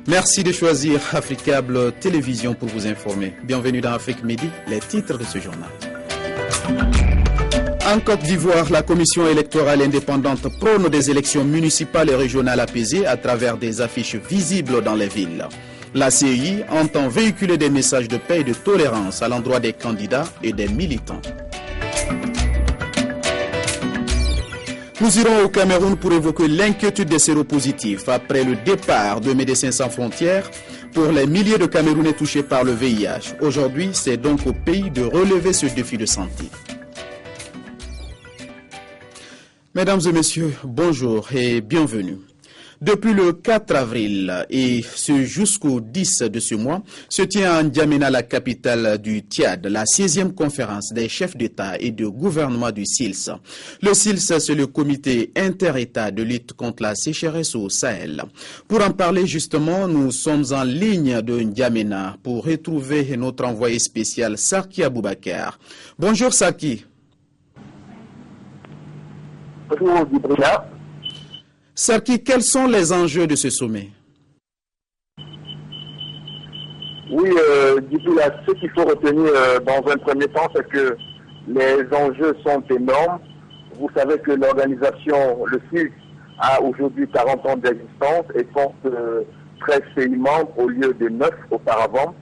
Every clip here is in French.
Merci de choisir Africable Télévision pour vous informer. Bienvenue dans Afrique Midi, les titres de ce journal. En Côte d'Ivoire, la commission électorale indépendante prône des élections municipales et régionales apaisées à travers des affiches visibles dans les villes. La CEI entend véhiculer des messages de paix et de tolérance à l'endroit des candidats et des militants. Nous irons au Cameroun pour évoquer l'inquiétude des séropositifs après le départ de Médecins sans frontières pour les milliers de Camerounais touchés par le VIH. Aujourd'hui, c'est donc au pays de relever ce défi de santé. Mesdames et messieurs, bonjour et bienvenue. Depuis le 4 avril et jusqu'au 10 de ce mois, se tient à N'Djamena, la capitale du Tchad, la 16e conférence des chefs d'État et de gouvernement du SILS. Le SILS, c'est le comité inter-État de lutte contre la sécheresse au Sahel. Pour en parler justement, nous sommes en ligne de N'Djamena pour retrouver notre envoyé spécial Sarki Aboubakar. Bonjour Sarki. Bonjour Gibrila. Sarki, quels sont les enjeux de ce sommet? Oui, Gibrila, ce qu'il faut retenir dans un premier temps, c'est que les enjeux sont énormes. Vous savez que l'organisation, le SILS, a aujourd'hui 40 ans d'existence et compte 13 pays membres au lieu de 9 auparavant.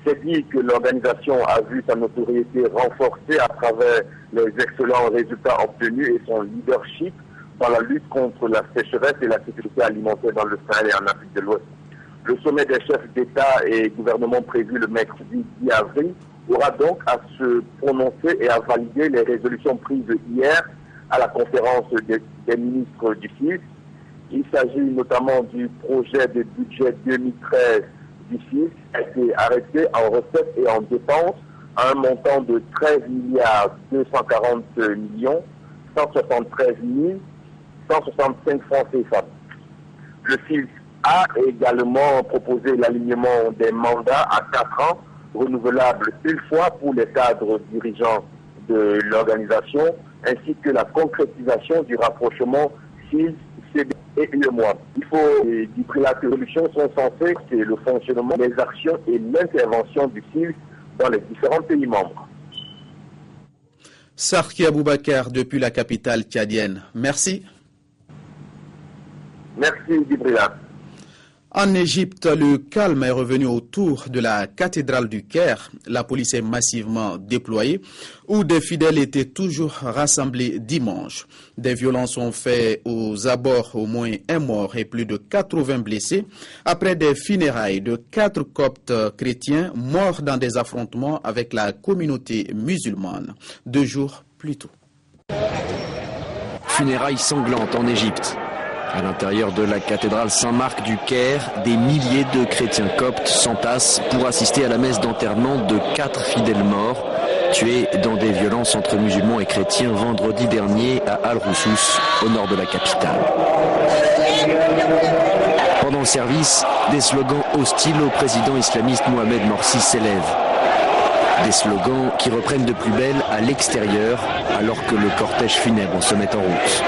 C'est dit que l'organisation a vu sa notoriété renforcée à travers les excellents résultats obtenus et son leadership dans la lutte contre la sécheresse et la sécurité alimentaire dans le Sahel et en Afrique de l'Ouest. Le sommet des chefs d'État et gouvernement prévu le mercredi 10 avril aura donc à se prononcer et à valider les résolutions prises hier à la conférence des ministres du SILS. Il s'agit notamment du projet de budget 2013 du SILS qui a été arrêté en recettes et en dépenses à un montant de 13 milliards 240 millions 173 165 francs CFA. Le SILS a également proposé l'alignement des mandats à 4 ans, renouvelables une fois pour les cadres dirigeants de l'organisation, ainsi que la concrétisation du rapprochement SILS, CD et UEMOA. Il faut dire que les solutions sont censées, c'est le fonctionnement, les actions et l'intervention du SILS dans les différents pays membres. Sarki Aboubakar depuis la capitale tchadienne. Merci. Merci, Gibrila. En Égypte, le calme est revenu autour de la cathédrale du Caire. La police est massivement déployée, où des fidèles étaient toujours rassemblés dimanche. Des violences ont fait aux abords au moins un mort et plus de 80 blessés, après des funérailles de 4 coptes chrétiens morts dans des affrontements avec la communauté musulmane, 2 jours plus tôt. Funérailles sanglantes en Égypte. À l'intérieur de la cathédrale Saint-Marc du Caire, des milliers de chrétiens coptes s'entassent pour assister à la messe d'enterrement de 4 fidèles morts, tués dans des violences entre musulmans et chrétiens vendredi dernier à Al-Roussous, au nord de la capitale. Pendant le service, des slogans hostiles au président islamiste Mohamed Morsi s'élèvent. Des slogans qui reprennent de plus belle à l'extérieur, alors que le cortège funèbre se met en route.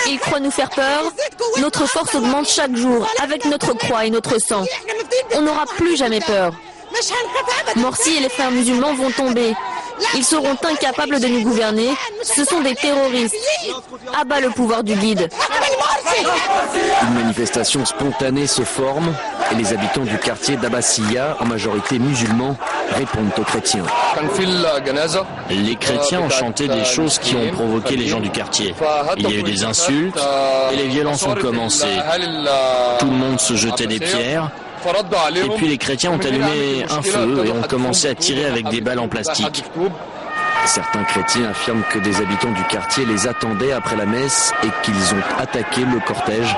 Ils croient nous faire peur. Notre force augmente chaque jour avec notre croix et notre sang. On n'aura plus jamais peur. Morsi et les frères musulmans vont tomber. Ils seront incapables de nous gouverner. Ce sont des terroristes. Abat le pouvoir du guide. Une manifestation spontanée se forme et les habitants du quartier d'Abbasiyya, en majorité musulmans, répondent aux chrétiens. Les chrétiens ont chanté des choses qui ont provoqué les gens du quartier. Il y a eu des insultes et les violences ont commencé. Tout le monde se jetait des pierres. Et puis les chrétiens ont allumé un feu et ont commencé à tirer avec des balles en plastique. Certains chrétiens affirment que des habitants du quartier les attendaient après la messe et qu'ils ont attaqué le cortège.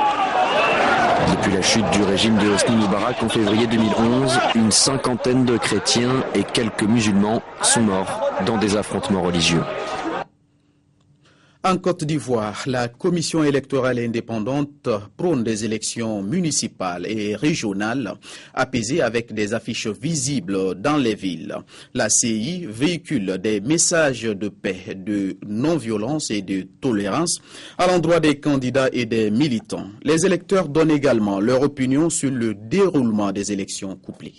Depuis la chute du régime de Hosni Moubarak en février 2011, une 50aine de chrétiens et quelques musulmans sont morts dans des affrontements religieux. En Côte d'Ivoire, la Commission électorale indépendante prône des élections municipales et régionales apaisées avec des affiches visibles dans les villes. La CI véhicule des messages de paix, de non-violence et de tolérance à l'endroit des candidats et des militants. Les électeurs donnent également leur opinion sur le déroulement des élections couplées.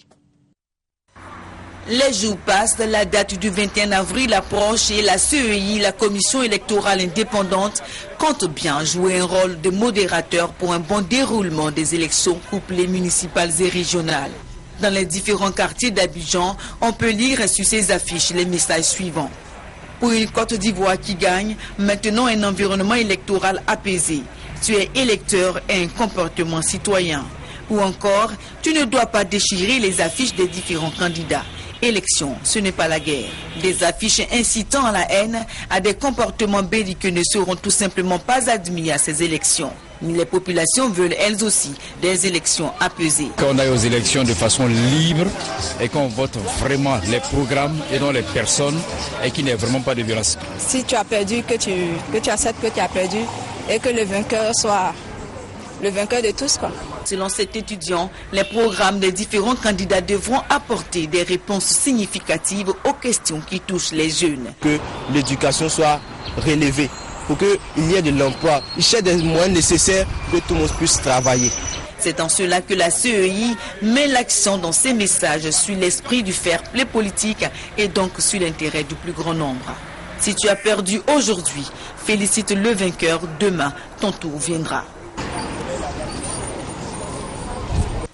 Les jours passent, la date du 21 avril approche et la CEI, la Commission électorale indépendante, compte bien jouer un rôle de modérateur pour un bon déroulement des élections couplées municipales et régionales. Dans les différents quartiers d'Abidjan, on peut lire sur ces affiches les messages suivants. Pour une Côte d'Ivoire qui gagne, maintenant un environnement électoral apaisé. Tu es électeur et un comportement citoyen. Ou encore, tu ne dois pas déchirer les affiches des différents candidats. Élection, ce n'est pas la guerre. Des affiches incitant à la haine, à des comportements belliqueux ne seront tout simplement pas admis à ces élections. Les populations veulent elles aussi des élections apaisées. Qu'on aille aux élections de façon libre et qu'on vote vraiment les programmes et non les personnes et qu'il n'y ait vraiment pas de violence. Si tu as perdu, que tu acceptes que tu as perdu et que le vainqueur soit le vainqueur de tous, quoi. Selon cet étudiant, les programmes des différents candidats devront apporter des réponses significatives aux questions qui touchent les jeunes. Que l'éducation soit relevée, pour qu'il y ait de l'emploi. Il cherche des moyens nécessaires pour que tout le monde puisse travailler. C'est en cela que la CEI met l'accent dans ses messages sur l'esprit du fair play politique et donc sur l'intérêt du plus grand nombre. Si tu as perdu aujourd'hui, félicite le vainqueur, demain ton tour viendra.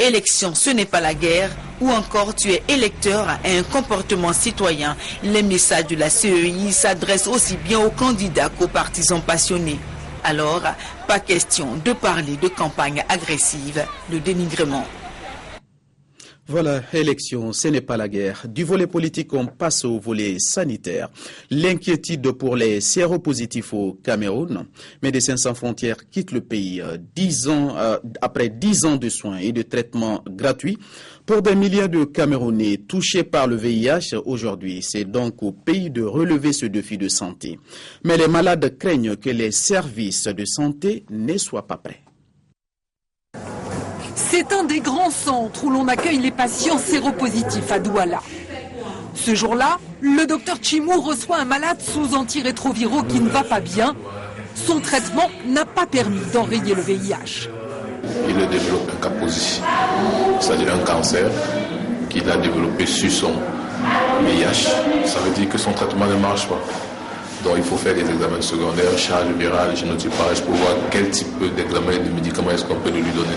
Élection, ce n'est pas la guerre, ou encore tu es électeur et un comportement citoyen. Les messages de la CEI s'adressent aussi bien aux candidats qu'aux partisans passionnés. Alors, pas question de parler de campagne agressive, de dénigrement. Voilà, élection, ce n'est pas la guerre. Du volet politique, on passe au volet sanitaire. L'inquiétude pour les séropositifs au Cameroun. Médecins sans frontières quitte le pays après 10 ans de soins et de traitements gratuits. Pour des milliers de Camerounais touchés par le VIH aujourd'hui, c'est donc au pays de relever ce défi de santé. Mais les malades craignent que les services de santé ne soient pas prêts. C'est un des grands centres où l'on accueille les patients séropositifs à Douala. Ce jour-là, le docteur Chimou reçoit un malade sous antirétroviraux qui ne va pas bien. Son traitement n'a pas permis d'enrayer le VIH. Il a développé un Kaposi, c'est-à-dire un cancer qu'il a développé sur son VIH. Ça veut dire que son traitement ne marche pas. Donc il faut faire des examens secondaires, charge virale, génotypage, pour voir quel type d'examen et de médicaments est-ce qu'on peut lui donner.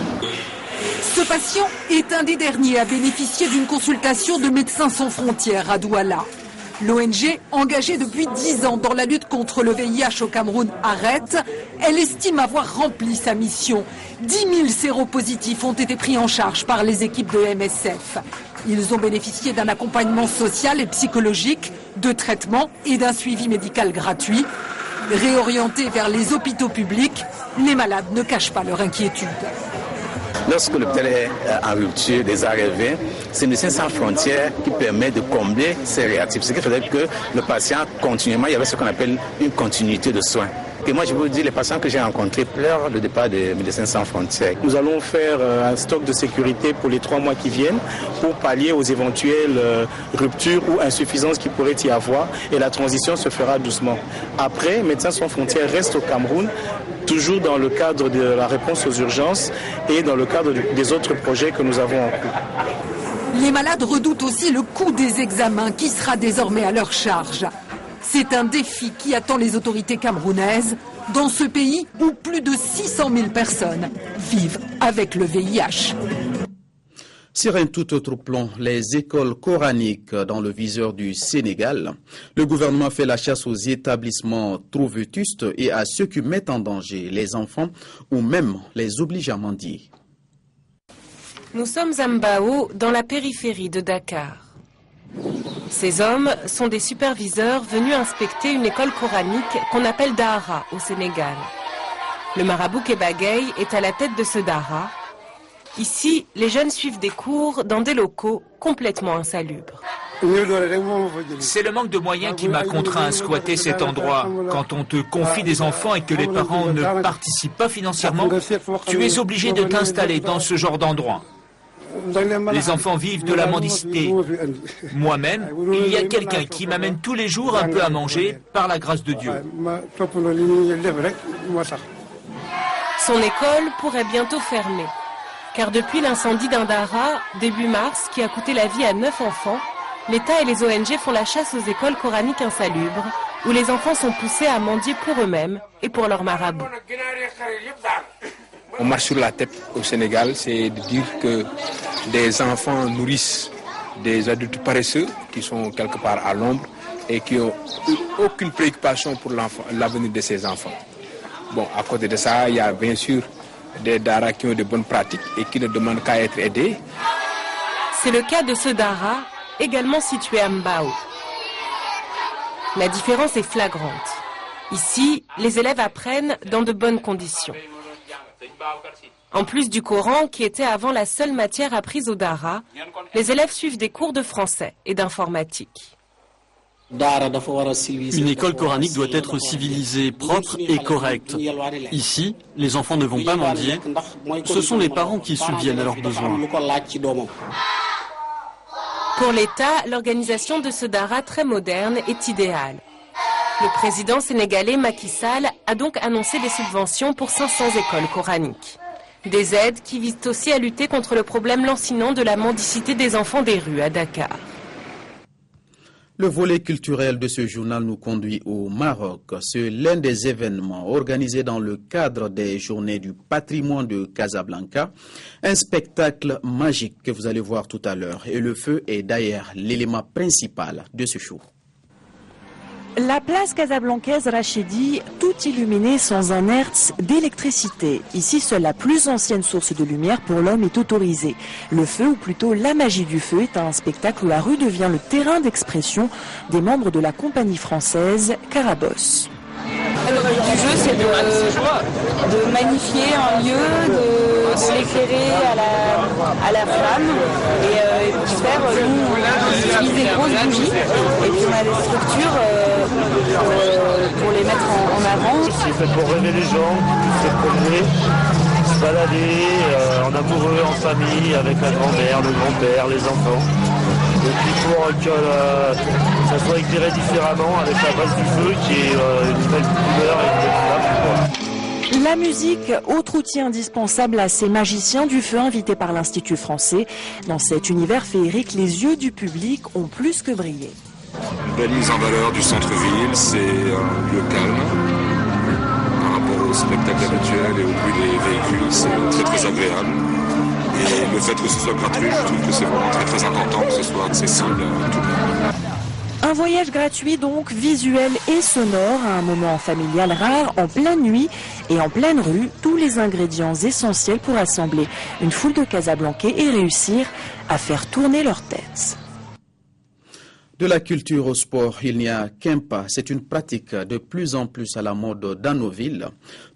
Ce patient est un des derniers à bénéficier d'une consultation de Médecins sans frontières à Douala. L'ONG, engagée depuis 10 ans dans la lutte contre le VIH au Cameroun, arrête. Elle estime avoir rempli sa mission. 10 000 séropositifs ont été pris en charge par les équipes de MSF. Ils ont bénéficié d'un accompagnement social et psychologique, de traitements et d'un suivi médical gratuit. Réorientés vers les hôpitaux publics, les malades ne cachent pas leur inquiétude. Lorsque l'hôpital est en rupture des arrivées, c'est Médecins sans frontières qui permet de combler ces réactifs. Ce qui faisait que le patient, continuellement, il y avait ce qu'on appelle une continuité de soins. Et moi, je vous dis, les patients que j'ai rencontrés pleurent le départ des Médecins sans frontières. Nous allons faire un stock de sécurité pour les 3 mois qui viennent pour pallier aux éventuelles ruptures ou insuffisances qu'il pourrait y avoir. Et la transition se fera doucement. Après, Médecins sans frontières reste au Cameroun, toujours dans le cadre de la réponse aux urgences et dans le cadre des autres projets que nous avons en cours. Les malades redoutent aussi le coût des examens qui sera désormais à leur charge. C'est un défi qui attend les autorités camerounaises dans ce pays où plus de 600 000 personnes vivent avec le VIH. Sur un tout autre plan, les écoles coraniques dans le viseur du Sénégal. Le gouvernement fait la chasse aux établissements trop vétustes et à ceux qui mettent en danger les enfants ou même les obligent à mendier. Nous sommes à Mbao, dans la périphérie de Dakar. Ces hommes sont des superviseurs venus inspecter une école coranique qu'on appelle Dahara au Sénégal. Le marabout Kebagay est à la tête de ce Dahara. Ici, les jeunes suivent des cours dans des locaux complètement insalubres. C'est le manque de moyens qui m'a contraint à squatter cet endroit. Quand on te confie des enfants et que les parents ne participent pas financièrement, tu es obligé de t'installer dans ce genre d'endroit. Les enfants vivent de la mendicité. Moi-même, il y a quelqu'un qui m'amène tous les jours un peu à manger par la grâce de Dieu. Son école pourrait bientôt fermer. Car depuis l'incendie d'Indara, début mars, qui a coûté la vie à 9 enfants, l'État et les ONG font la chasse aux écoles coraniques insalubres, où les enfants sont poussés à mendier pour eux-mêmes et pour leurs marabouts. On marche sur la tête au Sénégal, c'est de dire que des enfants nourrissent des adultes paresseux qui sont quelque part à l'ombre et qui n'ont aucune préoccupation pour l'avenir de ces enfants. Bon, à côté de ça, il y a bien sûr des daras qui ont de bonnes pratiques et qui ne demandent qu'à être aidés. C'est le cas de ce dara, également situé à Mbao. La différence est flagrante. Ici, les élèves apprennent dans de bonnes conditions. En plus du Coran, qui était avant la seule matière apprise au dara, les élèves suivent des cours de français et d'informatique. Une école coranique doit être civilisée, propre et correcte. Ici, les enfants ne vont pas mendier. Ce sont les parents qui subviennent à leurs besoins. Pour l'État, l'organisation de ce dara très moderne est idéale. Le président sénégalais Macky Sall a donc annoncé des subventions pour 500 écoles coraniques. Des aides qui visent aussi à lutter contre le problème lancinant de la mendicité des enfants des rues à Dakar. Le volet culturel de ce journal nous conduit au Maroc. C'est l'un des événements organisés dans le cadre des Journées du patrimoine de Casablanca. Un spectacle magique que vous allez voir tout à l'heure. Et le feu est d'ailleurs l'élément principal de ce show. La place casablancaise Rachidi, tout illuminée sans un hertz d'électricité. Ici, seule la plus ancienne source de lumière pour l'homme est autorisée. Le feu, ou plutôt la magie du feu, est un spectacle où la rue devient le terrain d'expression des membres de la compagnie française Carabosse. Le but du jeu, c'est de magnifier un lieu, de l'éclairer à la flamme et pour faire, nous, on utilise des grosses bougies et puis on a des structures pour les mettre en avant. C'est fait pour rêver les gens, se promener, se balader en amoureux, en famille, avec la grand-mère, le grand-père, les enfants. Et puis pour que ça soit éclairé différemment avec la base du feu qui est une nouvelle couleur et une nouvelle flamme. La musique, autre outil indispensable à ces magiciens du feu invités par l'Institut français. Dans cet univers féerique, les yeux du public ont plus que brillé. Une belle mise en valeur du centre-ville, c'est un lieu calme par rapport au spectacle habituel et au bruit des véhicules, c'est très très agréable. Et le fait que ce soit gratuit, je trouve que c'est vraiment très très important que ce soit accessible à tout le monde. Un voyage gratuit donc, visuel et sonore, à un moment familial rare, en pleine nuit et en pleine rue, tous les ingrédients essentiels pour assembler une foule de Casablancais et réussir à faire tourner leur tête. De la culture au sport, il n'y a qu'un pas. C'est une pratique de plus en plus à la mode dans nos villes.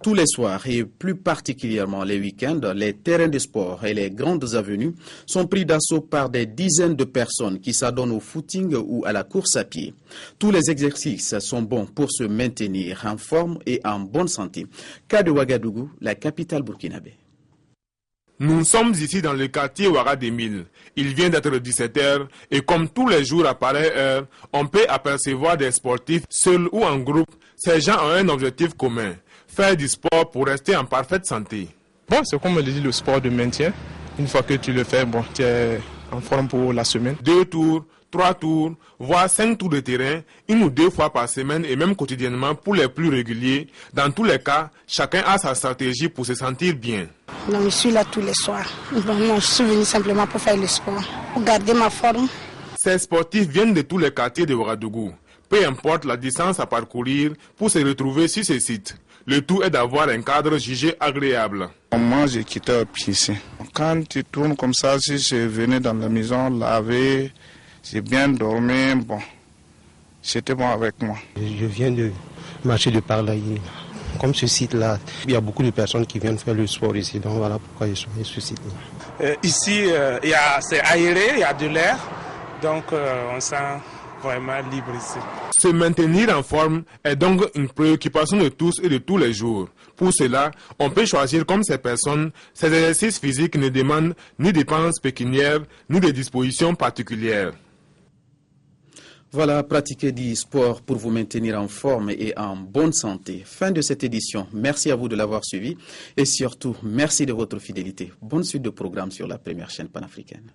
Tous les soirs et plus particulièrement les week-ends, les terrains de sport et les grandes avenues sont pris d'assaut par des dizaines de personnes qui s'adonnent au footing ou à la course à pied. Tous les exercices sont bons pour se maintenir en forme et en bonne santé. Cas de Ouagadougou, la capitale burkinabé. Nous sommes ici dans le quartier Ouara des Milles. Il vient d'être 17h et comme tous les jours à pareille heure, on peut apercevoir des sportifs seuls ou en groupe. Ces gens ont un objectif commun, faire du sport pour rester en parfaite santé. Bon, c'est comme le dit le sport de maintien. Une fois que tu le fais, bon, tu es en forme pour la semaine. 2 tours, 3 tours, voire 5 tours de terrain, 1 ou 2 fois par semaine et même quotidiennement pour les plus réguliers. Dans tous les cas, chacun a sa stratégie pour se sentir bien. Donc, je suis là tous les soirs. Bon, non, je suis venu simplement pour faire le sport, pour garder ma forme. Ces sportifs viennent de tous les quartiers de Ouagadougou. Peu importe la distance à parcourir pour se retrouver sur ces sites. Le tout est d'avoir un cadre jugé agréable. Moi, j'ai quitté un pied ici. Quand tu tournes comme ça, si je venais dans la maison, laver, j'ai bien dormi, bon, c'était bon avec moi. Je viens de marcher de par là. Comme ce site-là, il y a beaucoup de personnes qui viennent faire le sport ici, donc voilà pourquoi je suis sur ce site-là. Ici, c'est aéré, il y a de l'air, Donc on sent vraiment libre ici. Se maintenir en forme est donc une préoccupation de tous et de tous les jours. Pour cela, on peut choisir comme ces personnes, ces exercices physiques ne demandent ni dépenses pécuniaires, ni des dispositions particulières. Voilà, pratiquer du sport pour vous maintenir en forme et en bonne santé. Fin de cette édition. Merci à vous de l'avoir suivi et surtout, merci de votre fidélité. Bonne suite de programme sur la première chaîne panafricaine.